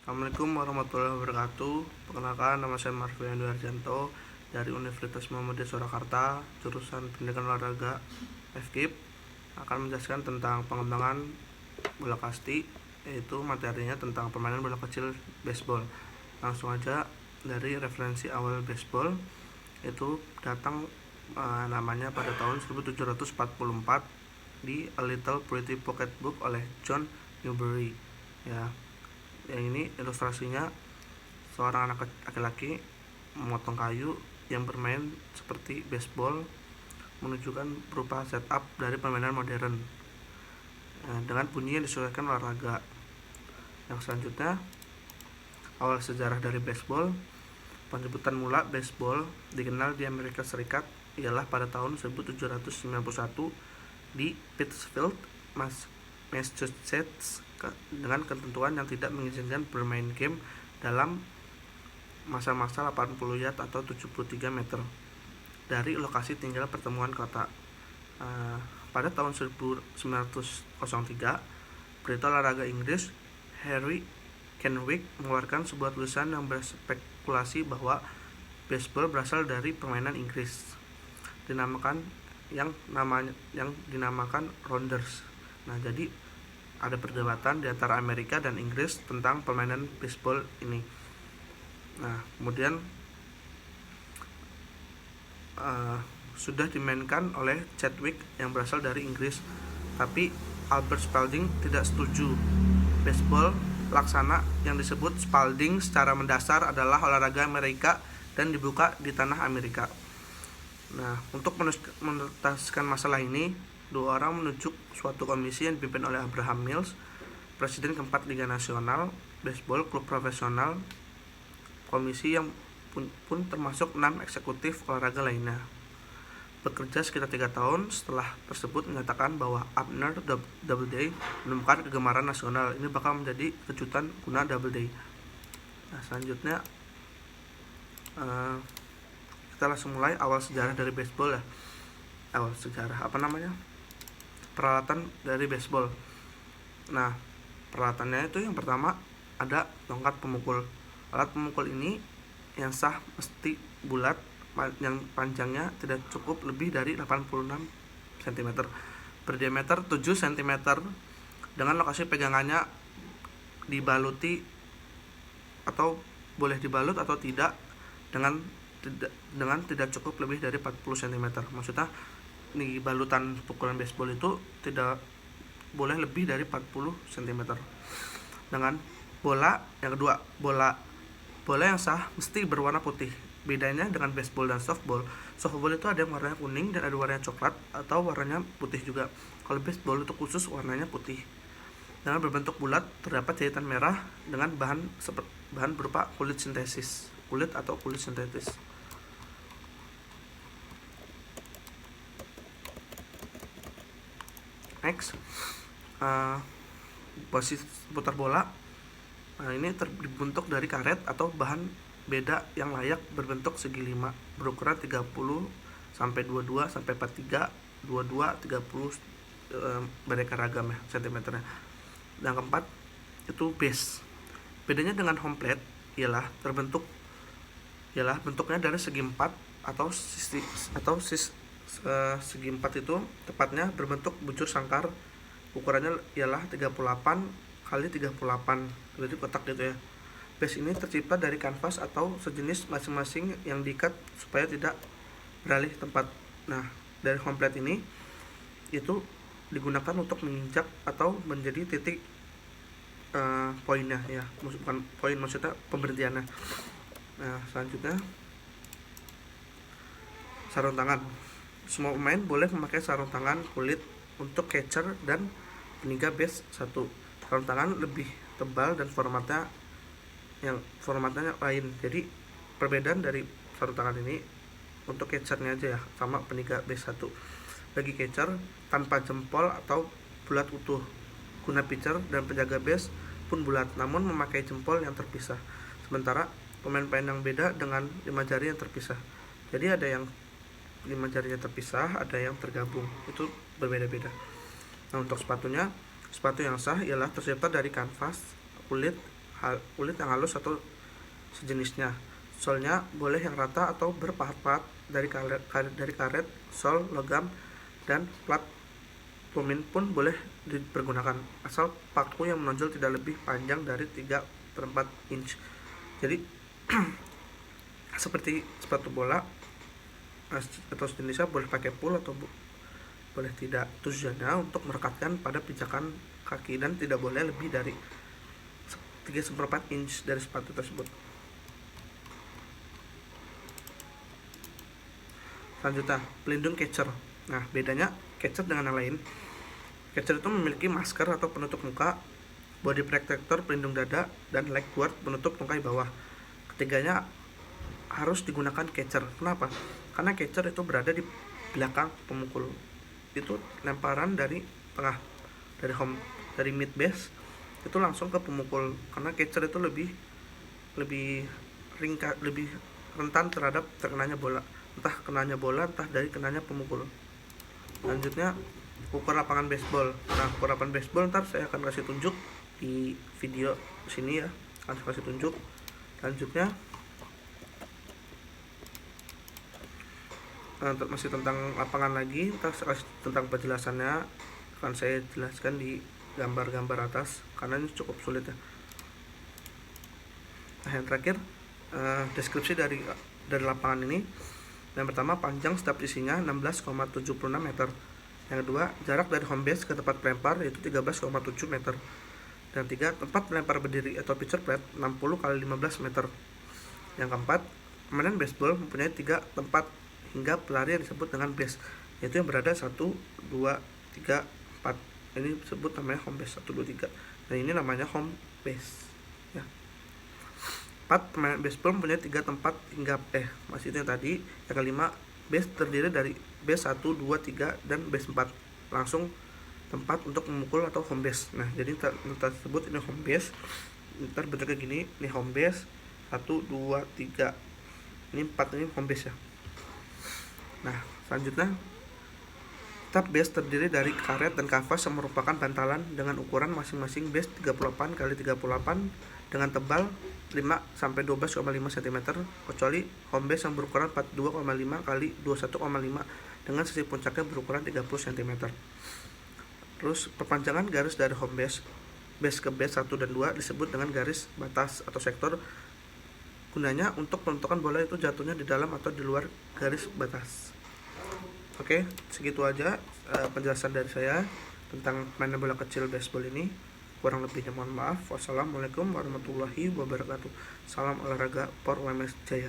Assalamualaikum warahmatullahi wabarakatuh. Perkenalkan, nama saya Marvian Harjanto dari Universitas Muhammadiyah Surakarta, jurusan Pendidikan Olahraga FKIP, akan menjelaskan tentang pengembangan bola kasti, yaitu materinya tentang permainan bola kecil baseball. Langsung aja dari referensi awal baseball, itu datang namanya pada tahun 1744 di A Little Pretty Pocket Book oleh John Newbery. Ya, yang ini ilustrasinya seorang anak laki-laki memotong kayu yang bermain seperti baseball, menunjukkan berupa setup dari permainan modern dengan bunyi yang disesuaikan olahraga. Yang selanjutnya, awal sejarah dari baseball. Penyebutan mula baseball dikenal di Amerika Serikat ialah pada tahun 1791 di Pittsfield, Massachusetts, dengan ketentuan yang tidak mengizinkan bermain game dalam masa-masa 80 yard atau 73 meter dari lokasi tinggal pertemuan kota. Pada tahun 1903, berita olahraga Inggris Harry Kenwick mengeluarkan sebuah tulisan yang berspekulasi bahwa baseball berasal dari permainan Inggris, yang dinamakan rounders. Nah, jadi ada perdebatan di antara Amerika dan Inggris tentang permainan baseball ini. Nah, kemudian sudah dimainkan oleh Chadwick yang berasal dari Inggris, tapi Albert Spalding tidak setuju. Baseball laksana yang disebut Spalding secara mendasar adalah olahraga Amerika dan dibuka di tanah Amerika. Nah, untuk menuntaskan masalah ini, dua orang menunjuk suatu komisi yang dipimpin oleh Abraham Mills, presiden keempat Liga Nasional Baseball Klub Profesional. Komisi yang pun termasuk 6 eksekutif olahraga lainnya. Bekerja sekitar 3 tahun setelah tersebut menyatakan bahwa Abner Doubleday menemukan kegemaran nasional. Ini bakal menjadi kejutan guna Doubleday. Nah, selanjutnya kita langsung mulai awal sejarah dari baseball ya. Awal sejarah peralatan dari baseball. Nah, peralatannya itu yang pertama ada tongkat pemukul. Alat pemukul ini yang sah mesti bulat, yang panjangnya tidak cukup lebih dari 86 cm, berdiameter 7 cm, dengan lokasi pegangannya dibaluti atau boleh dibalut atau tidak dengan tidak cukup lebih dari 40 cm. Maksudnya di balutan pukulan baseball itu tidak boleh lebih dari 40 cm. Dengan bola yang kedua, bola yang sah mesti berwarna putih. Bedanya dengan baseball dan softball itu ada yang warnanya kuning dan ada warnanya coklat atau warnanya putih juga. Kalau baseball itu khusus warnanya putih. Dengan berbentuk bulat, terdapat jahitan merah dengan bahan berupa kulit sintetis. Next, posisi putar bola. Nah, ini dibentuk dari karet atau bahan beda yang layak berbentuk segi 5 berukuran 30 sampai 22 sampai 43, 22, 30 beraneka ragam ya sentimeternya. Yang keempat itu base. Bedanya dengan home plate ialah bentuknya dari segi 4 atau segi 4 itu tepatnya berbentuk bucur sangkar. Ukurannya ialah 38 kali 38, jadi kotak gitu ya. Base ini tercipta dari kanvas atau sejenis masing-masing yang diikat supaya tidak beralih tempat. Nah, dari home plate ini itu digunakan untuk menginjak atau menjadi titik poinnya ya, bukan poin, maksudnya pemberhentiannya. Nah, selanjutnya sarung tangan. Semua pemain boleh memakai sarung tangan kulit untuk catcher dan peninggal base 1. Sarung tangan lebih tebal dan formatnya lain. Jadi perbedaan dari sarung tangan ini untuk catchernya aja ya, sama peninggal base 1. Bagi catcher tanpa jempol atau bulat utuh. Guna pitcher dan penjaga base pun bulat, namun memakai jempol yang terpisah. Sementara pemain-pemain yang beda dengan 5 jari yang terpisah. Jadi ada yang 5 jarinya terpisah, ada yang tergabung. Itu berbeda-beda. Nah, untuk sepatu yang sah ialah tercipta dari kanvas, kulit, kulit yang halus atau sejenisnya. Solnya boleh yang rata atau berpahat-pahat dari karet, sol, logam, dan plat plumin pun boleh dipergunakan, asal paku yang menonjol tidak lebih panjang dari 3/4 inch. Jadi seperti sepatu bola atau sejenisnya boleh pakai pull atau boleh tidak. Tujuannya untuk merekatkan pada pijakan kaki dan tidak boleh lebih dari 3/4 inch dari sepatu tersebut. Selanjutnya, pelindung catcher. Nah, bedanya catcher dengan yang lain. Catcher itu memiliki masker atau penutup muka, body protector pelindung dada, dan leg guard penutup tungkai bawah. Ketiganya harus digunakan catcher. Kenapa? Karena catcher itu berada di belakang pemukul. Itu lemparan dari tengah, dari mid base itu langsung ke pemukul. Karena catcher itu lebih rentan terhadap terkenanya bola, entah dari kenanya pemukul. Lanjutnya, ukur lapangan baseball. Nah, ukur lapangan baseball ntar saya akan kasih tunjuk di video sini ya, akan kasih tunjuk. Lanjutnya masih tentang lapangan lagi, ntar tentang penjelasannya akan saya jelaskan di gambar-gambar atas karena ini cukup sulit ya. Nah, yang terakhir deskripsi dari lapangan ini. Yang pertama, panjang setiap sisinya 16,76 meter. Yang kedua, jarak dari home base ke tempat pelempar yaitu 13,7 meter. Dan tiga, tempat pelempar berdiri atau pitcher plate 60 x 15 meter. Yang keempat, permainan baseball mempunyai 3 tempat hingga pelari yang disebut dengan base, yaitu yang berada 1, 2, 3, 4. Ini disebut namanya home base 1, 2, 3. Dan ini namanya home base ya. 4, permainan baseball mempunyai 3 tempat hingga masih itu yang tadi. Yang kelima, base terdiri dari base 1, 2, 3 dan base 4. Langsung tempat untuk memukul atau home base. Nah, jadi kita sebut ini home base. Ntar bentuknya gini, ini home base 1, 2, 3. Ini 4, ini home base ya. Nah, selanjutnya, tab base terdiri dari karet dan kanvas yang merupakan bantalan dengan ukuran masing-masing base 38 x 38 dengan tebal 5-12,5 cm, kecuali home base yang berukuran 42,5 x 21,5 dengan sisi puncaknya berukuran 30 cm. Terus perpanjangan garis dari home base ke base 1 dan 2 disebut dengan garis batas atau sektor. Gunanya untuk menentukan bola itu jatuhnya di dalam atau di luar garis batas. Oke, segitu aja penjelasan dari saya tentang mainan bola kecil baseball ini. Kurang lebihnya mohon maaf. Wassalamualaikum warahmatullahi wabarakatuh. Salam olahraga, Por UMS Jaya.